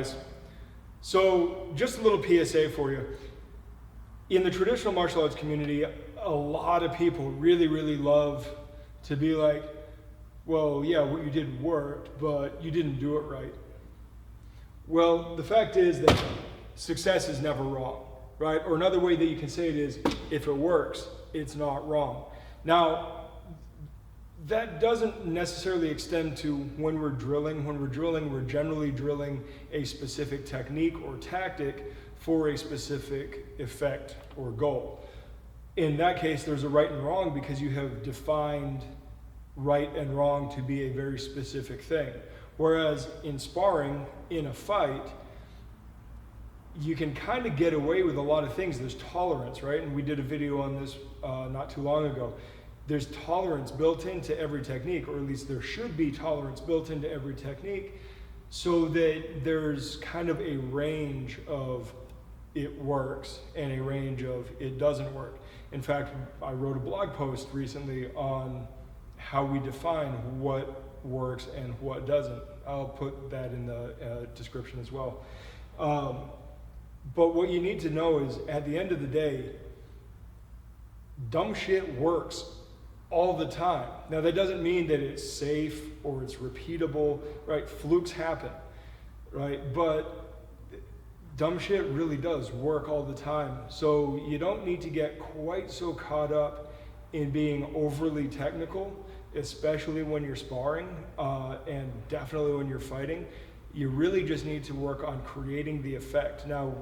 guys. So just a little PSA for you. In the traditional martial arts community, a lot of people really, really love to be like, well, yeah, what you did worked, but you didn't do it right. Well, the fact is that success is never wrong, right? Or another way that you can say it is, if it works, it's not wrong. Now, that doesn't necessarily extend to when we're drilling. When we're drilling, we're generally drilling a specific technique or tactic for a specific effect or goal. In that case, there's a right and wrong because you have defined right and wrong to be a very specific thing. Whereas in sparring, in a fight, you can kind of get away with a lot of things. There's tolerance, right? And we did a video on this not too long ago. There's tolerance built into every technique, or at least there should be tolerance built into every technique, so that there's kind of a range of it works and a range of it doesn't work. In fact, I wrote a blog post recently on how we define what works and what doesn't. I'll put that in the description as well. But what you need to know is, at the end of the day, dumb shit works all the time. Now, that doesn't mean that it's safe or it's repeatable, right? Flukes happen, right? But dumb shit really does work all the time. So you don't need to get quite so caught up in being overly technical, especially when you're sparring, and definitely when you're fighting. You really just need to work on creating the effect. Now,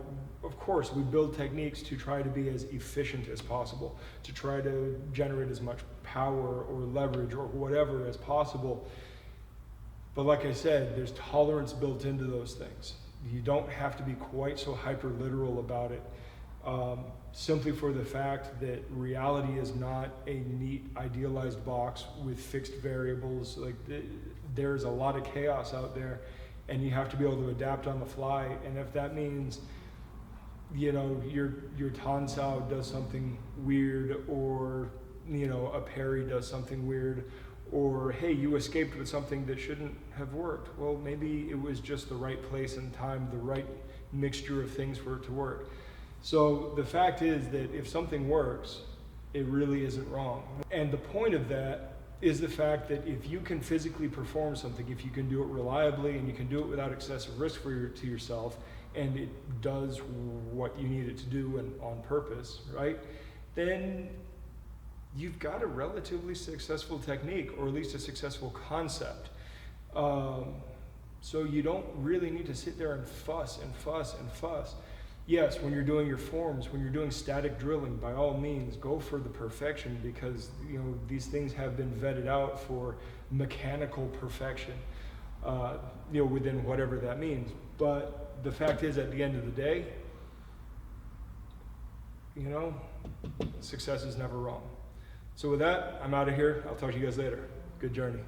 of course, we build techniques to try to be as efficient as possible, to try to generate as much power or leverage or whatever as possible. But like I said, there's tolerance built into those things. You don't have to be quite so hyper literal about it, simply for the fact that reality is not a neat, idealized box with fixed variables. Like, there's a lot of chaos out there, and you have to be able to adapt on the fly. And if that means, you know, your Tan Sao does something weird, or, you know, a parry does something weird, or hey, you escaped with something that shouldn't have worked. Well, maybe it was just the right place and time, the right mixture of things for it to work. So the fact is that if something works, it really isn't wrong. And the point of that is the fact that if you can physically perform something, if you can do it reliably and you can do it without excessive risk to yourself, and it does what you need it to do and on purpose, right? Then you've got a relatively successful technique, or at least a successful concept. So you don't really need to sit there and fuss and fuss and fuss. Yes, when you're doing your forms, when you're doing static drilling, by all means, go for the perfection, because, you know, these things have been vetted out for mechanical perfection, you know, within whatever that means. But the fact is, at the end of the day, you know, success is never wrong. So with that, I'm out of here. I'll talk to you guys later. Good journey.